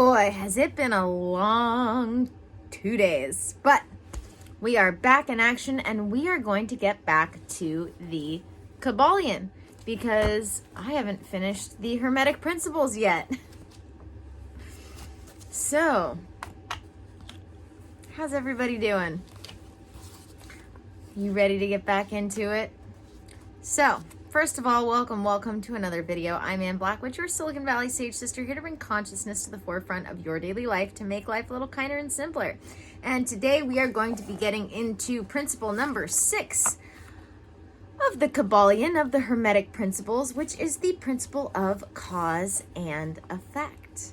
boy, has it been a long 2 days. But we are back in action, and we are going to get back to the Kybalion because I haven't finished the Hermetic principles yet. So, how's everybody doing? You ready to get back into it? So, first of all, welcome to another video. I'm Ann Blackwood, your Silicon Valley Sage Sister, here to bring consciousness to the forefront of your daily life to make life a little kinder and simpler. And today we are going to be getting into principle number 6 of the Kybalion, of the Hermetic principles, which is the principle of cause and effect.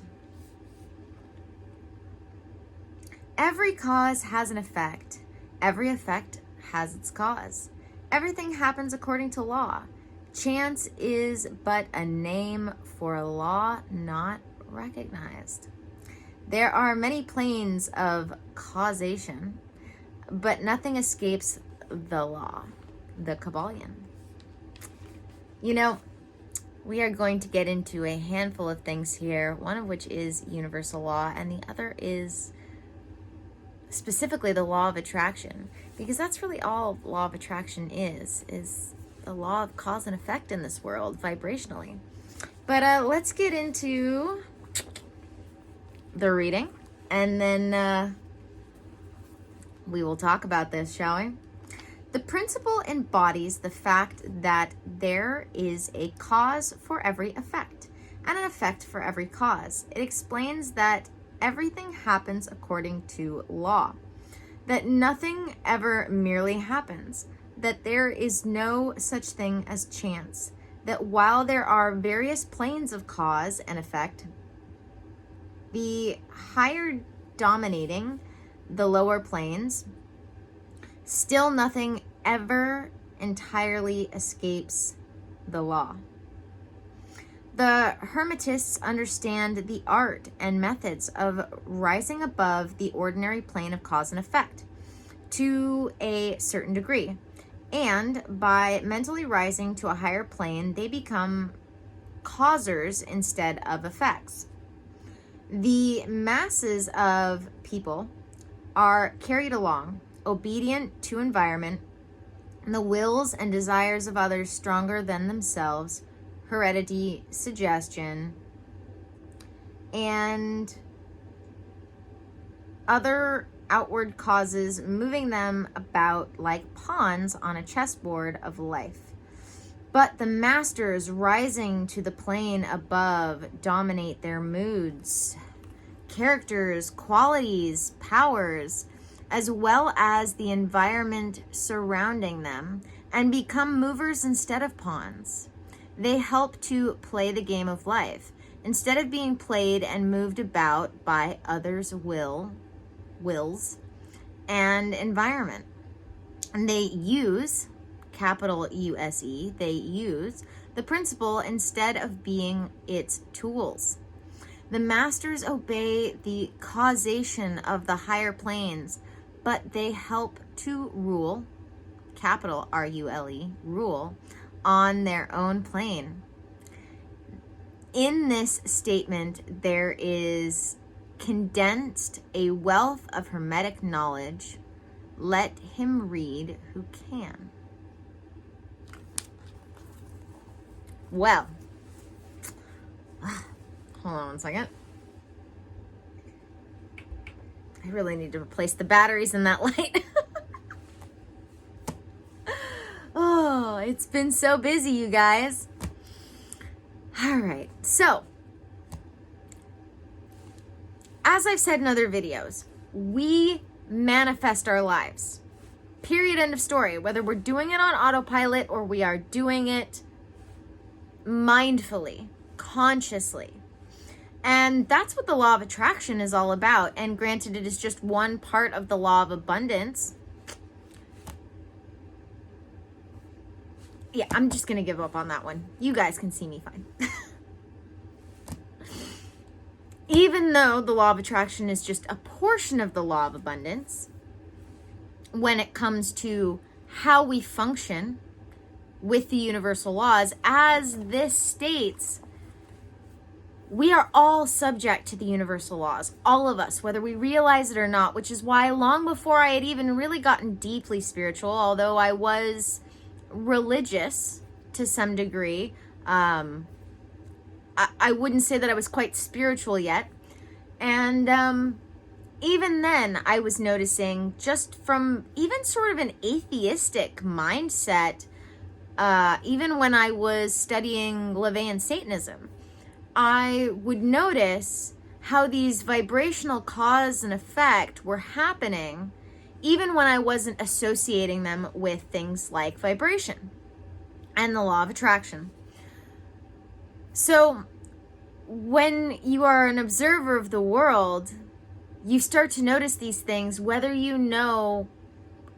Every cause has an effect. Every effect has its cause. Everything happens according to law. Chance is but a name for a law not recognized. There are many planes of causation, but nothing escapes the law, the Kybalion. You know, we are going to get into a handful of things here, one of which is universal law, and the other is specifically the law of attraction, because that's really all law of attraction is the law of cause and effect in this world, vibrationally. But let's get into the reading, and then we will talk about this, shall we? The principle embodies the fact that there is a cause for every effect, and an effect for every cause. It explains that everything happens according to law, that nothing ever merely happens, that there is no such thing as chance, that while there are various planes of cause and effect, the higher dominating the lower planes, still nothing ever entirely escapes the law. The Hermetists understand the art and methods of rising above the ordinary plane of cause and effect to a certain degree. And by mentally rising to a higher plane, they become causers instead of effects. The masses of people are carried along, obedient to environment, the wills and desires of others stronger than themselves, heredity, suggestion, and other outward causes moving them about like pawns on a chessboard of life. But the masters rising to the plane above dominate their moods, characters, qualities, powers, as well as the environment surrounding them, and become movers instead of pawns. They help to play the game of life instead of being played and moved about by others' wills and environment. And they use, capital U-S-E, they use the principle instead of being its tools. The masters obey the causation of the higher planes, but they help to rule, capital R-U-L-E, rule, on their own plane. In this statement, there is condensed a wealth of Hermetic knowledge. Let him read who can. Well, hold on 1 second. I really need to replace the batteries in that light. Oh, it's been so busy, you guys. All right, so as I've said in other videos, we manifest our lives. Period, end of story. Whether we're doing it on autopilot or we are doing it mindfully, consciously. And that's what the law of attraction is all about. And granted, it is just one part of the law of abundance. Yeah, I'm just going to give up on that one. You guys can see me fine. Even though the law of attraction is just a portion of the law of abundance, when it comes to how we function with the universal laws, as this states, we are all subject to the universal laws, all of us, whether we realize it or not, which is why long before I had even really gotten deeply spiritual, although I was religious to some degree, I wouldn't say that I was quite spiritual yet. And even then, I was noticing, just from even sort of an atheistic mindset, even when I was studying LaVeyan Satanism, I would notice how these vibrational cause and effect were happening even when I wasn't associating them with things like vibration and the law of attraction. So when you are an observer of the world, you start to notice these things, whether you know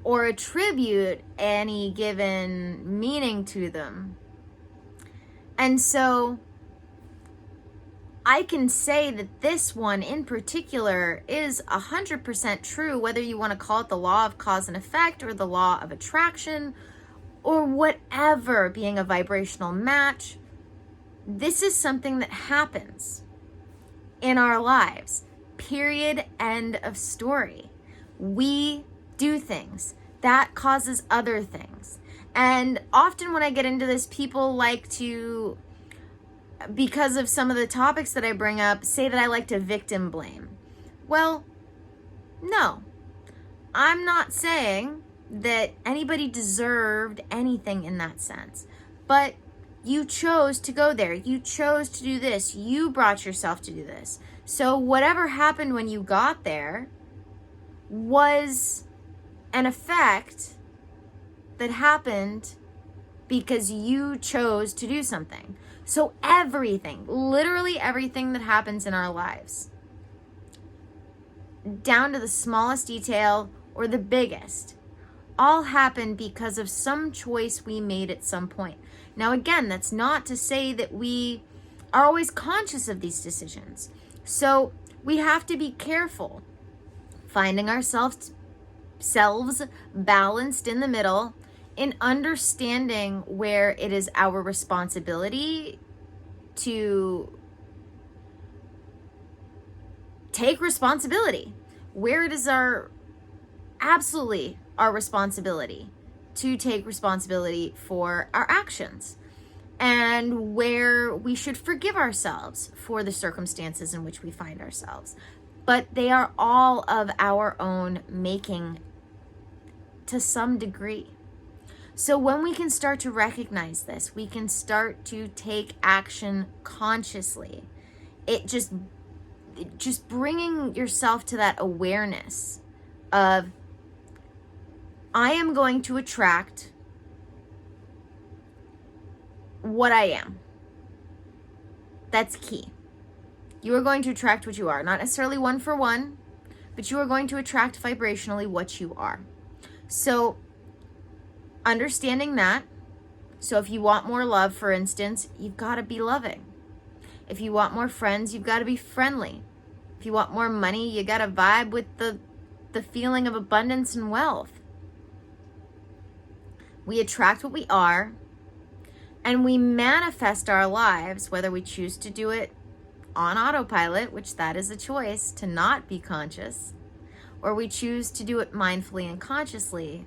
or attribute any given meaning to them. And so I can say that this one in particular is 100% true, whether you want to call it the law of cause and effect or the law of attraction or whatever, being a vibrational match. This is something that happens in our lives. Period. End of story. We do things. That causes other things. And often when I get into this, people like to, because of some of the topics that I bring up, say that I like to victim blame. Well, no. I'm not saying that anybody deserved anything in that sense. But you chose to go there. You chose to do this. You brought yourself to do this. So whatever happened when you got there was an effect that happened because you chose to do something. So everything, literally everything that happens in our lives, down to the smallest detail or the biggest, all happened because of some choice we made at some point. Now, again, that's not to say that we are always conscious of these decisions. So we have to be careful finding ourselves balanced in the middle, in understanding where it is our responsibility to take responsibility, where it is absolutely our responsibility to take responsibility for our actions, and where we should forgive ourselves for the circumstances in which we find ourselves. But they are all of our own making to some degree. So when we can start to recognize this, we can start to take action consciously. It just bringing yourself to that awareness of, I am going to attract what I am. That's key. You are going to attract what you are. Not necessarily one for one, but you are going to attract vibrationally what you are. So understanding that. So if you want more love, for instance, you've got to be loving. If you want more friends, you've got to be friendly. If you want more money, you got to vibe with the feeling of abundance and wealth. We attract what we are, and we manifest our lives, whether we choose to do it on autopilot, which that is a choice to not be conscious, or we choose to do it mindfully and consciously.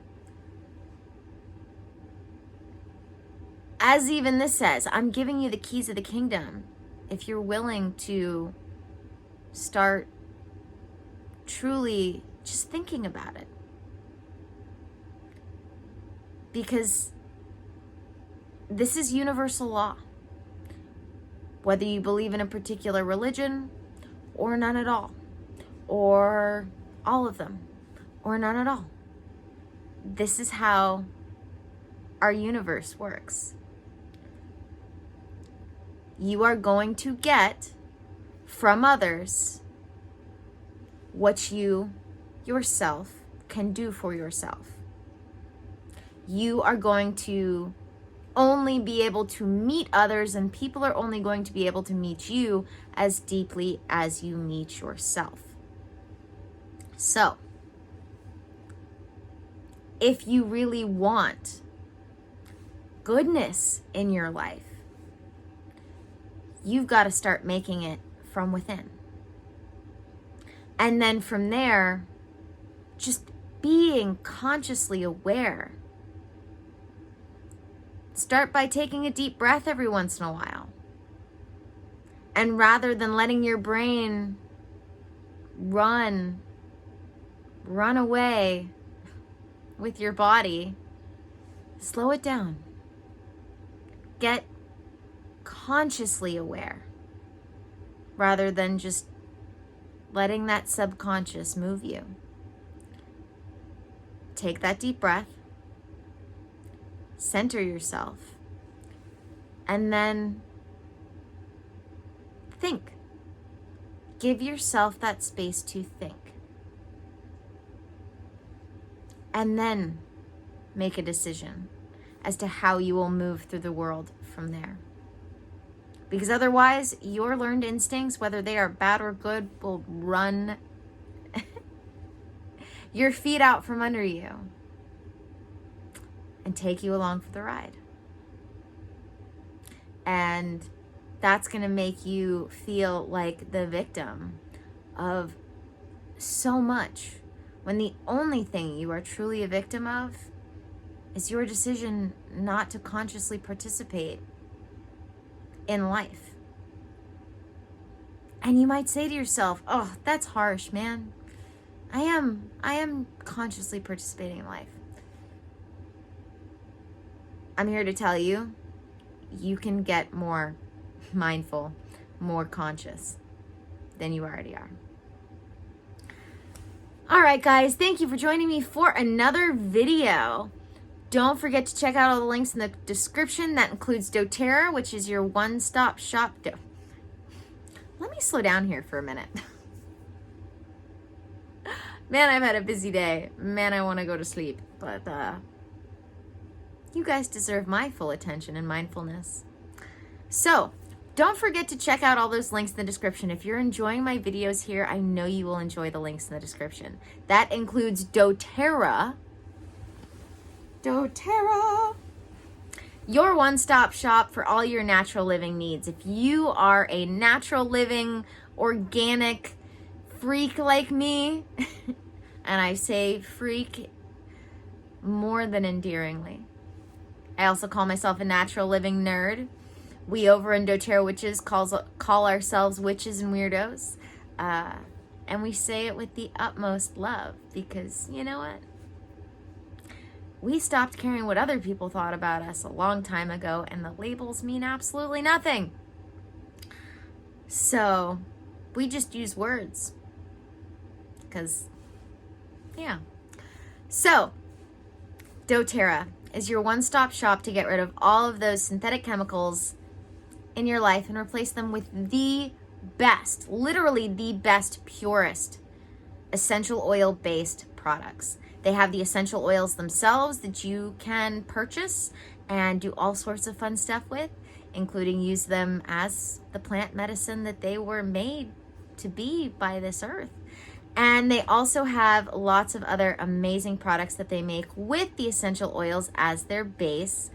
As even this says, I'm giving you the keys of the kingdom if you're willing to start truly just thinking about it. Because this is universal law. Whether you believe in a particular religion or none at all, or all of them, or none at all. This is how our universe works. You are going to get from others what you yourself can do for yourself. You are going to only be able to meet others, and people are only going to be able to meet you as deeply as you meet yourself. So, if you really want goodness in your life, you've got to start making it from within. And then from there, just being consciously aware. Start by taking a deep breath every once in a while. And rather than letting your brain run away with your body, slow it down. Get consciously aware rather than just letting that subconscious move you. Take that deep breath, center yourself, and then think. Give yourself that space to think. And then make a decision as to how you will move through the world from there. Because otherwise, your learned instincts, whether they are bad or good, will run your feet out from under you and take you along for the ride. And that's going to make you feel like the victim of so much, when the only thing you are truly a victim of is your decision not to consciously participate in life. And you might say to yourself, oh, that's harsh, man. I am consciously participating in life. I'm here to tell you, you can get more mindful, more conscious than you already are. All right, guys, thank you for joining me for another video. Don't forget to check out all the links in the description. That includes dōTERRA, which is your one-stop shop. Let me slow down here for a minute. Man, I've had a busy day. Man, I want to go to sleep. But you guys deserve my full attention and mindfulness. So, don't forget to check out all those links in the description. If you're enjoying my videos here, I know you will enjoy the links in the description. That includes dōTERRA. dōTERRA. Your one-stop shop for all your natural living needs. If you are a natural living, organic freak like me, and I say freak more than endearingly. I also call myself a natural living nerd. We over in dōTERRA Witches call ourselves witches and weirdos. And we say it with the utmost love because, you know what? We stopped caring what other people thought about us a long time ago, and the labels mean absolutely nothing. So, we just use words. Because, yeah. So, dōTERRA is your one-stop shop to get rid of all of those synthetic chemicals in your life and replace them with the best, literally the best, purest essential oil-based products. They have the essential oils themselves that you can purchase and do all sorts of fun stuff with, including use them as the plant medicine that they were made to be by this earth. And they also have lots of other amazing products that they make with the essential oils as their base.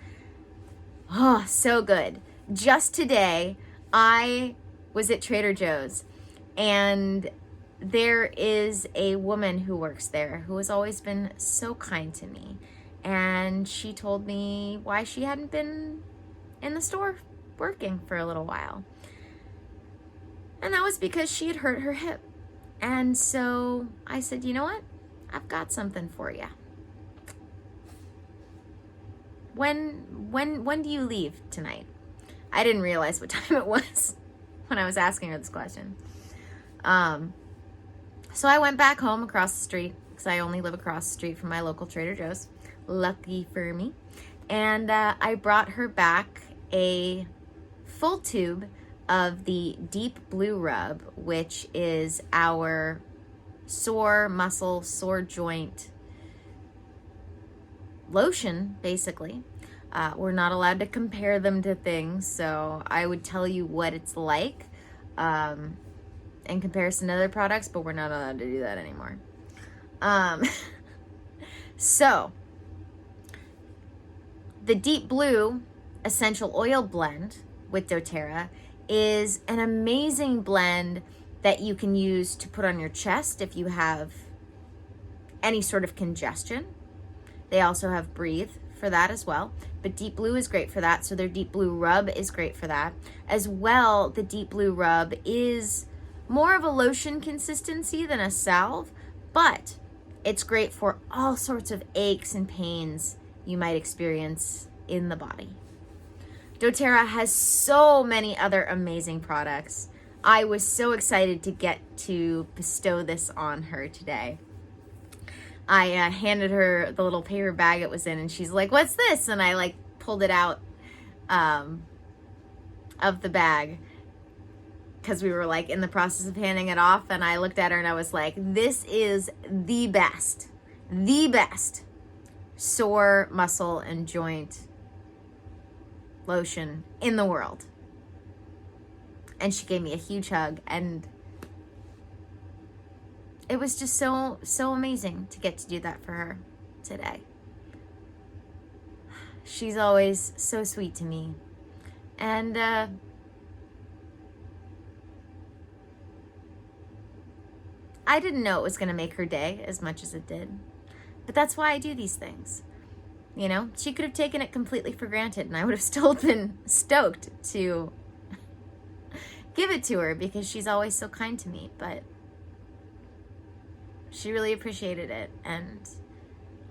Oh, so good. Just today, I was at Trader Joe's, and there is a woman who works there who has always been so kind to me. And she told me why she hadn't been in the store working for a little while. And that was because she had hurt her hip. And so I said, you know what? I've got something for you. When do you leave tonight? I didn't realize what time it was when I was asking her this question. So I went back home across the street, because I only live across the street from my local Trader Joe's. Lucky for me. And I brought her back a full tube of the Deep Blue Rub, which is our sore muscle, sore joint lotion, basically. We're not allowed to compare them to things, so I would tell you what it's like in comparison to other products, but we're not allowed to do that anymore. So, the Deep Blue Essential Oil Blend with dōTERRA is an amazing blend that you can use to put on your chest if you have any sort of congestion. They also have Breathe for that as well. But Deep Blue is great for that. So their Deep Blue Rub is great for that. As well, the Deep Blue Rub is more of a lotion consistency than a salve, but it's great for all sorts of aches and pains you might experience in the body. dōTERRA has so many other amazing products. I was so excited to get to bestow this on her today. I handed her the little paper bag it was in, and she's like, "What's this?" And I pulled it out of the bag because we were in the process of handing it off, and I looked at her and I was like, "This is the best sore muscle and joint lotion in the world." And she gave me a huge hug, and it was just so amazing to get to do that for her today. She's always so sweet to me. And I didn't know it was going to make her day as much as it did. But that's why I do these things. You know, she could have taken it completely for granted, and I would have still been stoked to give it to her because she's always so kind to me. But she really appreciated it, and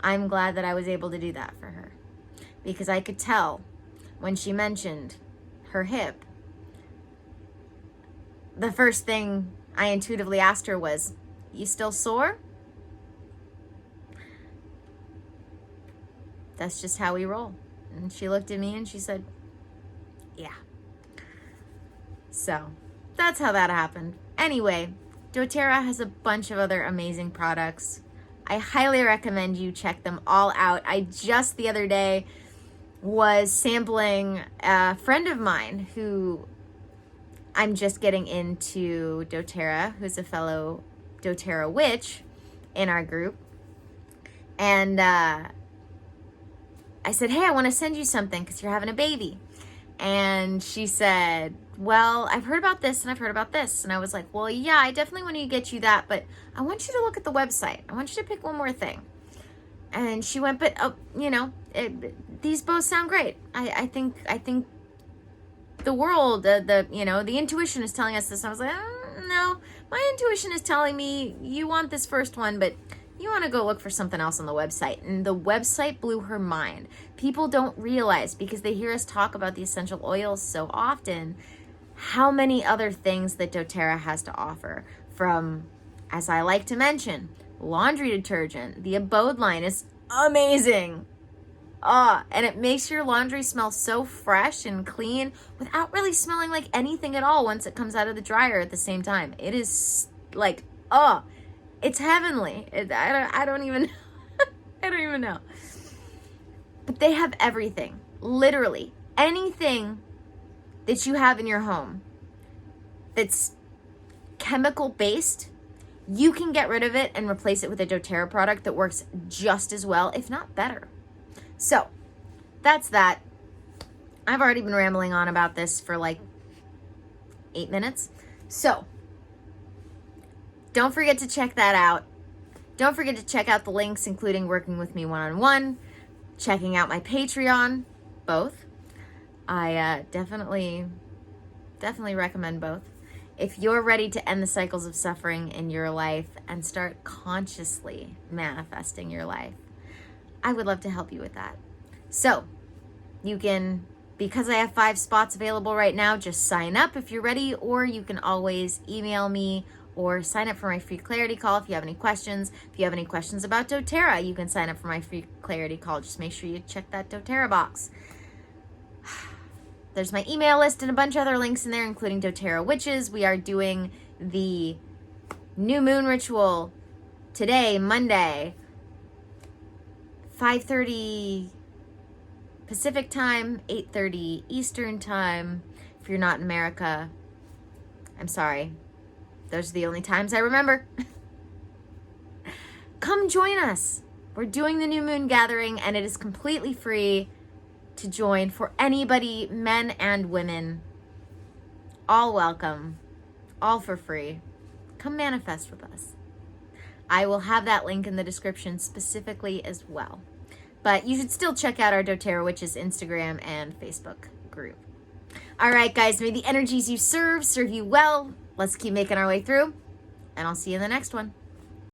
I'm glad that I was able to do that for her, because I could tell when she mentioned her hip, the first thing I intuitively asked her was, "You still sore?" That's just how we roll. And she looked at me and she said, "Yeah." So that's how that happened. Anyway, dōTERRA has a bunch of other amazing products. I highly recommend you check them all out. I just the other day was sampling a friend of mine who I'm just getting into dōTERRA, who's a fellow dōTERRA witch in our group. And I said, "Hey, I want to send you something because you're having a baby." And she said, "Well, I've heard about this and I've heard about this." And I was like, "Well, yeah, I definitely want to get you that, but I want you to look at the website. I want you to pick one more thing." And she went, "But, these both sound great. I think the world, the intuition is telling us this." And I was like, "No, my intuition is telling me you want this first one, but you want to go look for something else on the website." And the website blew her mind. People don't realize, because they hear us talk about the essential oils so often, how many other things that dōTERRA has to offer. From, as I like to mention, laundry detergent. The Abode line is amazing. And it makes your laundry smell so fresh and clean without really smelling like anything at all once it comes out of the dryer at the same time. It is it's heavenly. I don't even I don't even know. But they have everything. Literally anything that you have in your home that's chemical based, you can get rid of it and replace it with a dōTERRA product that works just as well, if not better. So that's that. I've already been rambling on about this for 8 minutes. So don't forget to check that out. Don't forget to check out the links, including working with me one-on-one, checking out my Patreon, both. I definitely recommend both. If you're ready to end the cycles of suffering in your life and start consciously manifesting your life, I would love to help you with that. So you can, because I have 5 spots available right now, just sign up if you're ready, or you can always email me or sign up for my free clarity call if you have any questions. If you have any questions about dōTERRA, you can sign up for my free clarity call. Just make sure you check that dōTERRA box. There's my email list and a bunch of other links in there, including dōTERRA Witches. We are doing the new moon ritual today, Monday, 5:30 Pacific time, 8:30 Eastern time. If you're not in America, I'm sorry. Those are the only times I remember. Come join us. We're doing the new moon gathering, and it is completely free to join for anybody, men and women. all welcome, all for free. Come manifest with us. I will have that link in the description specifically as well. But you should still check out our dōTERRA Witches Instagram and Facebook group. All right, guys, may the energies you serve you well. Let's keep making our way through, and I'll see you in the next one.